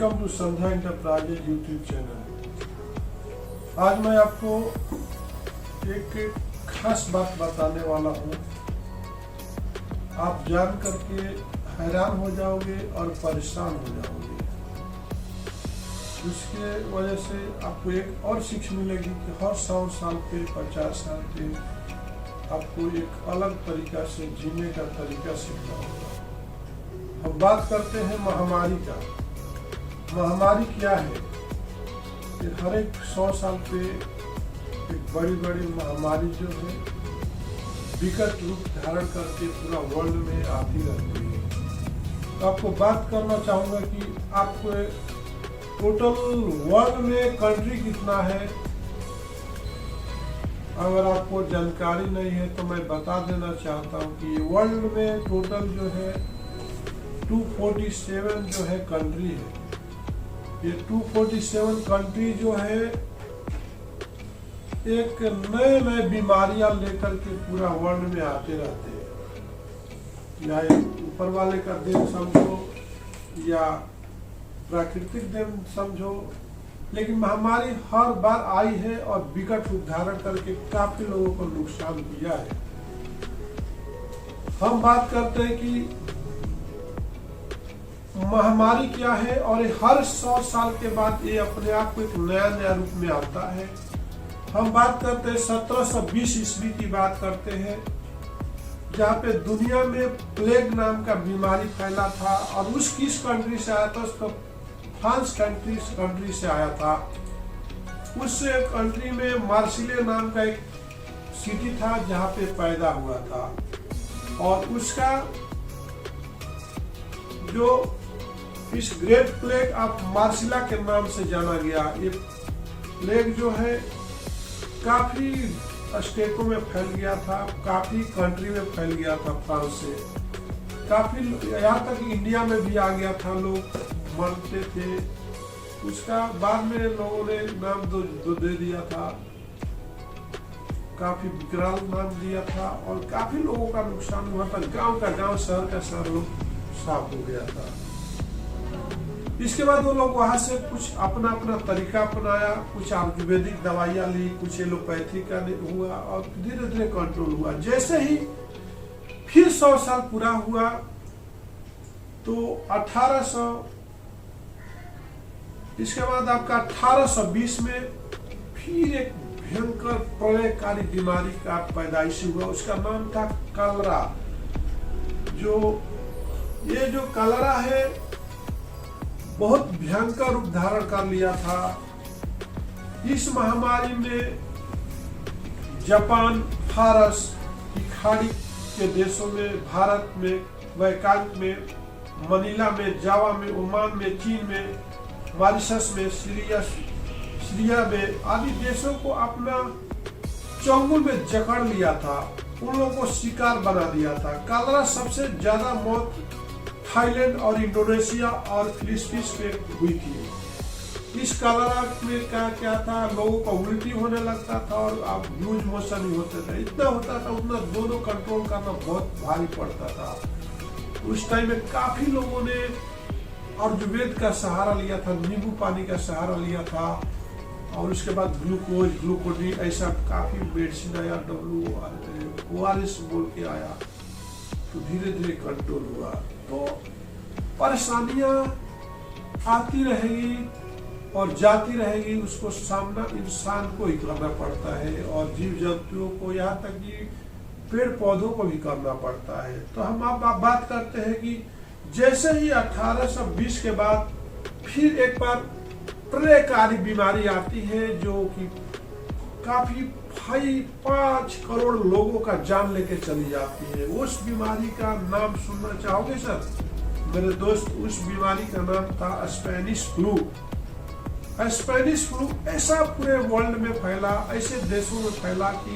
Welcome to Sandhya enterprises YouTube channel. आज मैं आपको एक खास बात बताने वाला हूँ। आप जान करके हैरान हो जाओगे और परेशान हो जाओगे। इसके वजह से आपको एक और सीख मिलेगी कि हर 100 साल पे 50 साल पे आपको एक अलग तरीका से जीने का तरीका सीखना होगा। हम बात करते हैं महामारी का। महामारी क्या है? कि हर एक 100 साल पे एक बड़ी बड़ी महामारी जो है विकट रूप धारण करके पूरा वर्ल्ड में आती रहती है। तो आपको बात करना चाहूँगा कि आपको टोटल वर्ल्ड में कंट्री कितना है। अगर आपको जानकारी नहीं है तो मैं बता देना चाहता हूँ कि वर्ल्ड में टोटल जो है 247 जो है कंट्री है। ये 247 कंट्री जो है एक नए नए बीमारियां लेकर के पूरा वर्ल्ड में आते रहते हैं। या ऊपर वाले का देन समझो या प्राकृतिक देन समझो, लेकिन महामारी हर बार आई है और विकट रूप धारण करके काफी लोगों को नुकसान किया है। हम बात करते हैं कि महामारी क्या है और ये हर 100 साल के बाद ये अपने आप को एक नया नया रूप में आता है। हम बात करते हैं 1720 ईस्वी की बात करते हैं, जहाँ पे दुनिया में प्लेग नाम का बीमारी फैला था और उस किस कंट्री से आया था? उसका फ्रांस कंट्री से आया था। उस कंट्री में मार्सिले नाम का एक सिटी था जहाँ पे पैदा हुआ था और उसका जो इस ग्रेट प्लेग ऑफ मार्सिला के नाम से जाना गया। ये प्लेग जो है काफी स्टेटों में फैल गया था, काफी कंट्री में फैल गया था। फ्रांस से काफी यहाँ तक इंडिया में भी आ गया था। लोग मरते थे। उसका बाद में लोगों ने नाम दो दे दिया था, काफी विकराल नाम दिया था और काफी लोगों का नुकसान हुआ था। गांव का गांव, शहर का शहर लोग साफ हो गया था। इसके बाद वो लोग वहां से कुछ अपना अपना तरीका अपनाया, कुछ आयुर्वेदिक दवाइयां ली, कुछ एलोपैथी का हुआ और धीरे धीरे कंट्रोल हुआ। जैसे ही फिर 100 साल पूरा हुआ तो 1800, इसके बाद आपका 1820 में फिर एक भयंकर प्रलयकारी बीमारी का पैदाइश हुआ। उसका नाम था कलरा। ये जो कलरा है बहुत भयंकर रूप धारण कर लिया था। इस महामारी में जापान, फारस की खाड़ी के देशों में, भारत में, वैकांत में, मनीला में, जावा में, ओमान में, चीन में, मॉरिशस में, सीरिया में आदि देशों को अपना चंगुल में जकड़ लिया था। उन लोगों को शिकार बना दिया था। कलरा सबसे ज्यादा मौत थाईलैंड और इंडोनेशिया और फिलीपींस में हुई थी। इस कलरा में क्या था, लोगों को उल्टी होने लगता था और अब लूज मोशन ही होते थे। इतना होता था उतना दोनों कंट्रोल करना बहुत भारी पड़ता था। उस टाइम में काफी लोगों ने आयुर्वेद का सहारा लिया था, नींबू पानी का सहारा लिया था और उसके बाद ग्लूकोडीन ऐसा काफी मेडिसिन आया, ORS बोल के आया, तो धीरे धीरे कंट्रोल हुआ। तो परेशानियां आती रहेगी और जाती रहेगी, उसको सामना इंसान को ही करना पड़ता है और जीव जंतुओं को, यहाँ तक कि पेड़ पौधों को भी करना पड़ता है। तो हम आप बात करते हैं कि जैसे ही 1820 के बाद फिर एक बार प्रलयकारी बीमारी आती है जो कि काफी 5 करोड़ लोगों का जान लेके चली जाती है। उस बीमारी का नाम सुनना चाहोगे सर मेरे दोस्त? उस बीमारी का नाम था स्पेनिश फ्लू। स्पेनिश फ्लू ऐसा पूरे वर्ल्ड में फैला, ऐसे देशों में फैला कि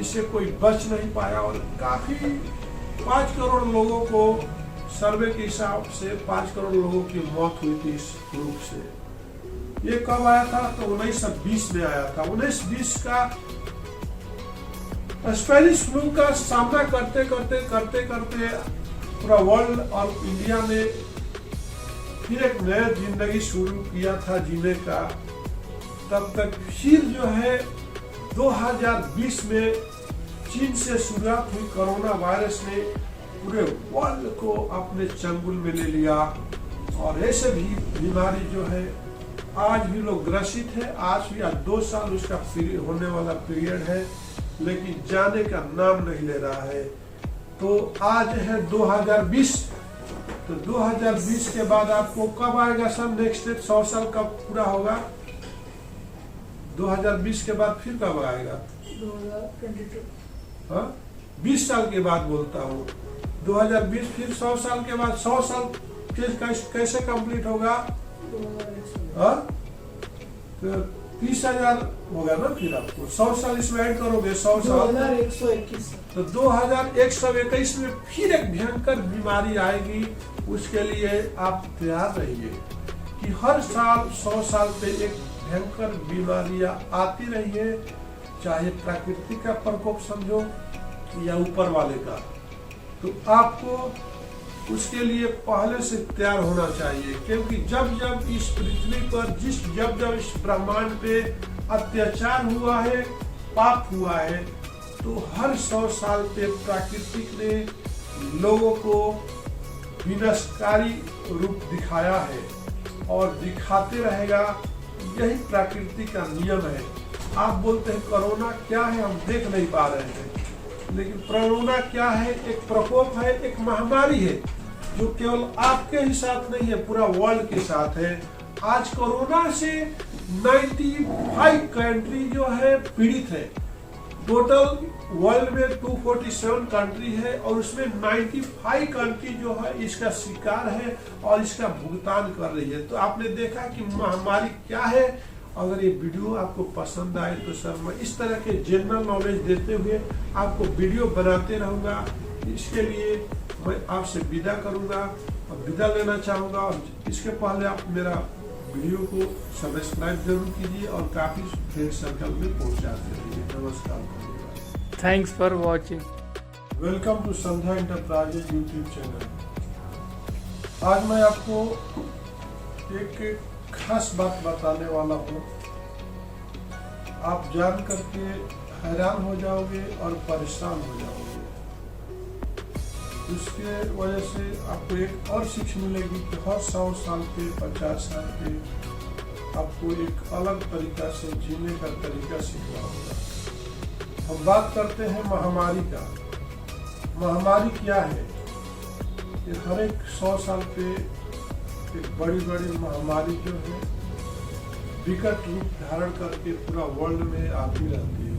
इससे कोई बच नहीं पाया और काफी 5 करोड़ लोगों को, सर्वे के हिसाब से 5 करोड़ लोगों की मौत हुई थी इस फ्लू से। ये कब आया था? तो 1920 में आया था। 1920 का स्पेनिश फ्लू का सामना करते करते पूरा वर्ल्ड और इंडिया में फिर एक नया जिंदगी शुरू किया था जीने का, तब तक फिर जो है 2020 में चीन से शुरुआत हुई कोरोना वायरस ने पूरे वर्ल्ड को अपने चंगुल में ले लिया। और ऐसे भी बीमारी जो है आज भी लोग ग्रसित है, आज भी 2 साल उसका होने वाला पीरियड है, लेकिन जाने का नाम नहीं ले रहा है। तो आज है 2020, तो 2020 के बाद आपको कब आएगा सर नेक्स्ट 100 साल कब पूरा होगा? 2020 के बाद फिर कब आएगा? 2022। हाँ, 20 साल के बाद बोलता हूँ। 2020 फिर 100 साल के बाद 100 साल कैसे कंप्लीट होगा? हाँ, तो 30,000 होगा ना फिर आपको 100 साल इसमें ऐड करोगे 100 साल 2121। तो 2121 में फिर एक भयंकर बीमारी आएगी। उसके लिए आप तैयार रहिए कि हर साल 100 साल पे एक भयंकर बीमारियां आती रही है, चाहे प्रकृति का प्रकोप समझो या ऊपर वाले का। तो आपको उसके लिए पहले से तैयार होना चाहिए, क्योंकि जब जब इस पृथ्वी पर जब जब इस ब्रह्मांड पे अत्याचार हुआ है, पाप हुआ है, तो हर 100 साल पे प्राकृतिक ने लोगों को विनाशकारी रूप दिखाया है और दिखाते रहेगा। यही प्रकृति का नियम है। आप बोलते हैं कोरोना क्या है, हम देख नहीं पा रहे हैं, लेकिन कोरोना क्या है? एक प्रकोप है, एक महामारी है जो केवल आपके ही साथ नहीं है, पूरा वर्ल्ड के साथ है। आज कोरोना से 95 कंट्री जो है पीड़ित है। टोटल वर्ल्ड में 247 कंट्री है और उसमें 95 कंट्री जो है इसका शिकार है और इसका भुगतान कर रही है। तो आपने देखा कि महामारी क्या है। अगर ये वीडियो आपको पसंद आए तो सर मैं इस तरह के जनरल नॉलेज देते हुए आपको वीडियो बनाते रहूंगा। इसके लिए मैं आपसे विदा करूंगा और विदा लेना चाहूंगा। और इसके पहले आप मेरा वीडियो को सब्सक्राइब जरूर कीजिए और काफी फ्रेंड सर्कल में पहुंचाते रहिए। नमस्कार, thanks for watching. Welcome to Sandhya enterprises YouTube channel. आज मैं आपको एक खास बात बताने वाला हूँ। आप जान करके हैरान हो जाओगे और परेशान हो जाओगे। इसके वजह से आपको एक और सीख मिलेगी कि हर 100 साल पे 50 साल पे आपको एक अलग तरीका से जीने का तरीका सीखना होगा। हम बात करते हैं महामारी का। महामारी क्या है? ये हर एक 100 साल पे एक बड़ी बड़ी महामारी जो है विकट रूप धारण करके पूरा वर्ल्ड में आती रहती है।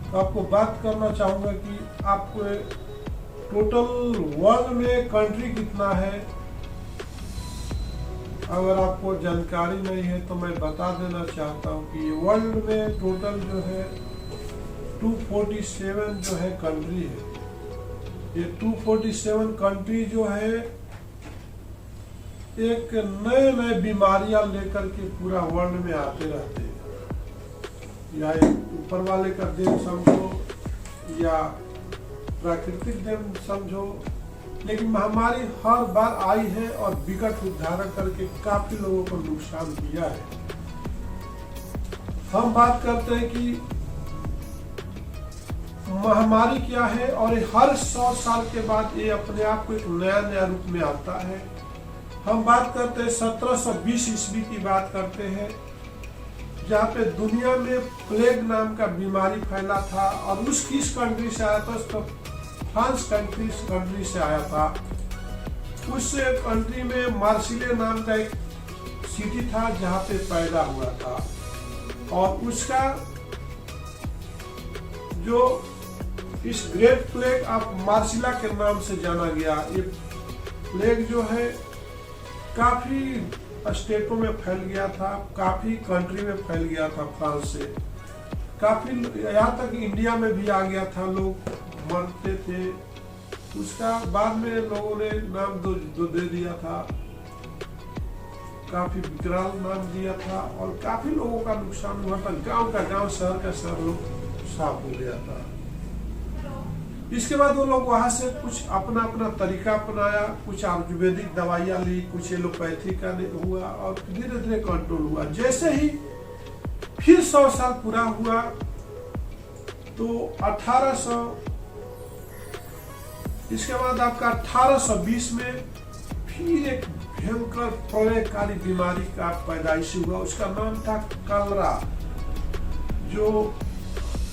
तो आपको बात करना चाहूंगा कि आपको टोटल वर्ल्ड में कंट्री कितना है। अगर आपको जानकारी नहीं है तो मैं बता देना चाहता हूँ कि वर्ल्ड में टोटल जो है 247 जो है कंट्री है। ये 247 कंट्री जो है एक नए नए बीमारियां लेकर के पूरा वर्ल्ड में आते रहते हैं। या एक ऊपर वाले का देन समझो या प्राकृतिक देन समझो, लेकिन महामारी हर बार आई है और विकट रूप धारण करके काफी लोगों को नुकसान किया है। हम बात करते हैं कि महामारी क्या है और हर 100 साल के बाद ये अपने आप को एक नया नया रूप में आता है। हम बात करते हैं 1720 ईस्वी की बात करते हैं, जहाँ पे दुनिया में प्लेग नाम का बीमारी फैला था और उस किस कंट्री से आया था? तो फ्रांस कंट्री से आया था। उस कंट्री में मार्सिले नाम का एक सिटी था जहाँ पे पैदा हुआ था और उसका जो इस ग्रेट प्लेग ऑफ मार्सिला के नाम से जाना गया। ये प्लेग जो है काफी स्टेटों में फैल गया था, काफी कंट्री में फैल गया था। फ्रांस से काफी यहाँ तक इंडिया में भी आ गया था, लोग मरते थे। उसका बाद में लोगों ने नाम दो दे दिया था, काफी विकराल नाम दिया था और काफी लोगों का नुकसान हुआ था। गांव का गांव, शहर का शहर लोग साफ हो गया था। इसके बाद वो लोग वहां से कुछ अपना अपना तरीका अपनाया, कुछ आयुर्वेदिक दवाइयाँ ली, कुछ एलोपैथी का हुआ और धीरे धीरे कंट्रोल हुआ। जैसे ही फिर 100 साल पूरा हुआ तो 1800, इसके बाद आपका 1820 में फिर एक भयंकर प्रलयकारी बीमारी का पैदाइश हुआ। उसका नाम था कलरा।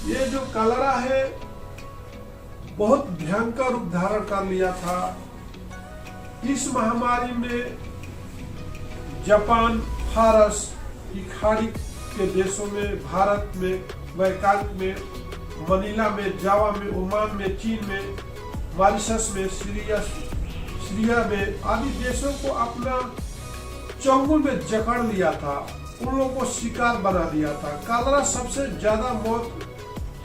ये जो कलरा है बहुत भयंकर रूप धारण कर लिया था। इस महामारी में जापान, फारस की खाड़ी के देशों में, भारत में, वैकांत में, मनीला में, जावा में, ओमान में, चीन में, मॉरिशस में, सीरिया में आदि देशों को अपना चंगुल में जकड़ लिया था, उन लोगों को शिकार बना दिया था। कलरा सबसे ज्यादा मौत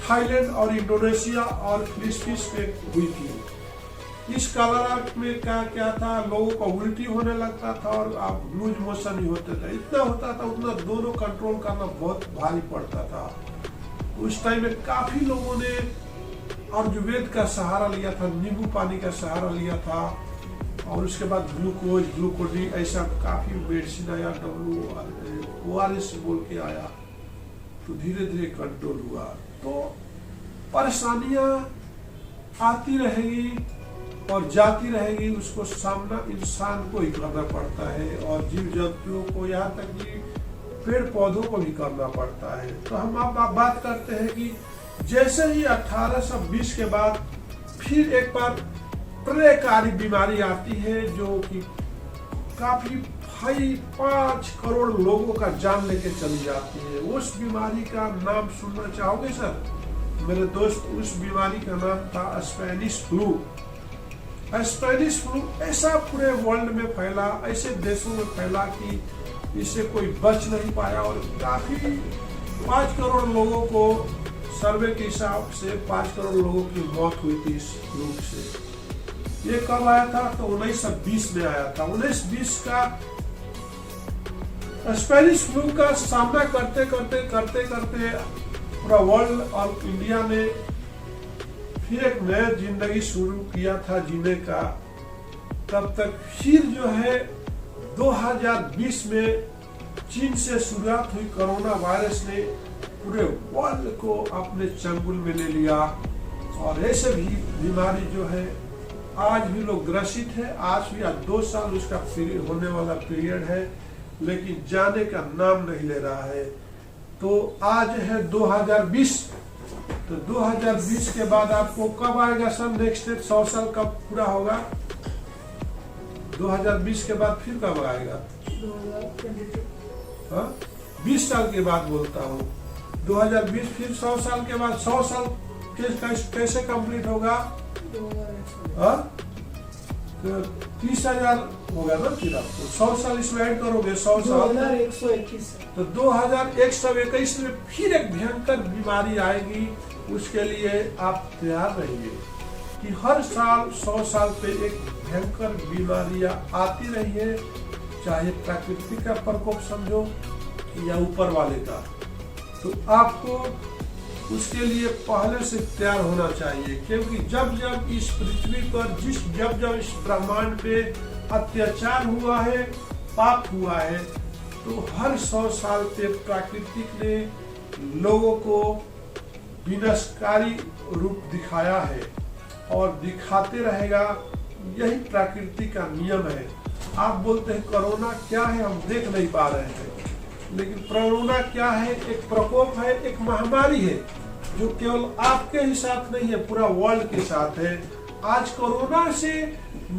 थाईलैंड और इंडोनेशिया और फिलीपींस में हुई थी। इस कलरा में क्या था, लोगों को उल्टी होने लगता था और आप लूज मोशन ही होते थे। इतना होता था उतना दोनों कंट्रोल करना बहुत भारी पड़ता था। उस टाइम में काफी लोगों ने आयुर्वेद का सहारा लिया था, नींबू पानी का सहारा लिया था और उसके बाद ग्लूकोज, ग्लूकोडी ऐसा काफी मेडिसिन आया, ORS बोल के आया, तो धीरे धीरे कंट्रोल हुआ। तो परेशानियां आती रहेगी और जाती रहेगी, उसको सामना इंसान को ही करना पड़ता है और जीव जंतुओं को, यहाँ तक कि पेड़ पौधों को भी करना पड़ता है। तो हम आप बात करते हैं कि जैसे ही 1820 के बाद फिर एक बार प्रलयकारी बीमारी आती है जो कि काफी 5 करोड़ लोगों का जान लेके चली जाती है। उस बीमारी का नाम सुनना चाहोगे सर मेरे दोस्त? उस बीमारी का नाम था स्पेनिश फ्लू। स्पेनिश फ्लू ऐसा पूरे वर्ल्ड में फैला, ऐसे देशों में फैला कि इससे कोई बच नहीं पाया और काफी 5 करोड़ लोगों को, सर्वे के हिसाब से 5 करोड़ लोगों की मौत हुई थी इस फ्लू से। ये कब आया था? तो 1920 में आया था। 1920 का स्पेनिश फ्लू का सामना करते करते पूरा वर्ल्ड और इंडिया ने फिर एक नया जिंदगी शुरू किया था जीने का। तब तक फिर जो है 2020 में चीन से शुरुआत हुई कोरोना वायरस ने पूरे वर्ल्ड को अपने चंगुल में ले लिया और ऐसे भी बीमारी जो है आज भी लोग ग्रसित है। आज भी 2 साल उसका होने वाला पीरियड है लेकिन जाने का नाम नहीं ले रहा है। तो आज है 2020, तो 2020 के बाद आपको कब आएगा सर नेक्स्ट 100 साल कब पूरा होगा? 2020 के बाद फिर कब आएगा? 2022। हाँ 20 साल के बाद बोलता हूँ। 2020 फिर 100 साल के बाद 100 साल कैसे कंप्लीट होगा? 30,000 होगा ना फिर आपको 100 साल इसमें ऐड करोगे 100 साल 2121 तो 2121 में फिर एक भयंकर बीमारी आएगी। उसके लिए आप तैयार रहिए कि हर साल 100 साल पे एक भयंकर बीमारियां आती रही है, चाहे प्राकृतिक का प्रकोप समझो या ऊपर वाले का। तो आपको उसके लिए पहले से तैयार होना चाहिए क्योंकि जब जब इस पृथ्वी पर जब जब इस ब्रह्मांड पे अत्याचार हुआ है, पाप हुआ है, तो हर 100 साल पे प्राकृतिक ने लोगों को विनाशकारी रूप दिखाया है और दिखाते रहेगा। यही प्रकृति का नियम है। आप बोलते हैं कोरोना क्या है, हम देख नहीं पा रहे हैं, लेकिन कोरोना क्या है? एक प्रकोप है, एक महामारी है जो केवल आपके ही साथ नहीं है, पूरा वर्ल्ड के साथ है। आज कोरोना से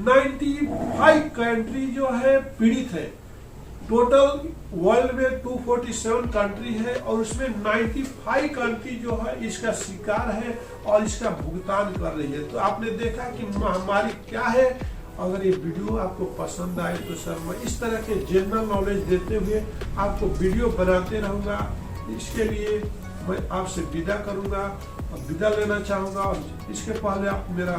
95 कंट्री जो है पीड़ित है। टोटल वर्ल्ड में 247 कंट्री है और उसमें 95 कंट्री जो है इसका शिकार है और इसका भुगतान कर रही है। तो आपने देखा कि महामारी क्या है। अगर ये वीडियो आपको पसंद आए तो सर मैं इस तरह के जनरल नॉलेज देते हुए आपको वीडियो बनाते रहूँगा। इसके लिए मैं आपसे विदा करूँगा और विदा लेना चाहूँगा। और इसके पहले आप मेरा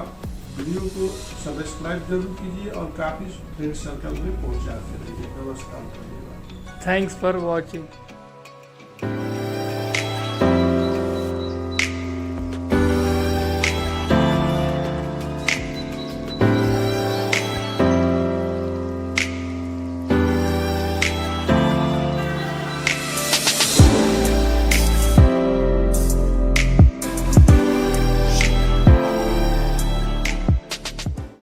वीडियो को सब्सक्राइब जरूर कीजिए और काफ़ी फ्रेंड सर्कल में पहुँचाते रहिए। नमस्कार, धन्यवाद। Thanks for watching.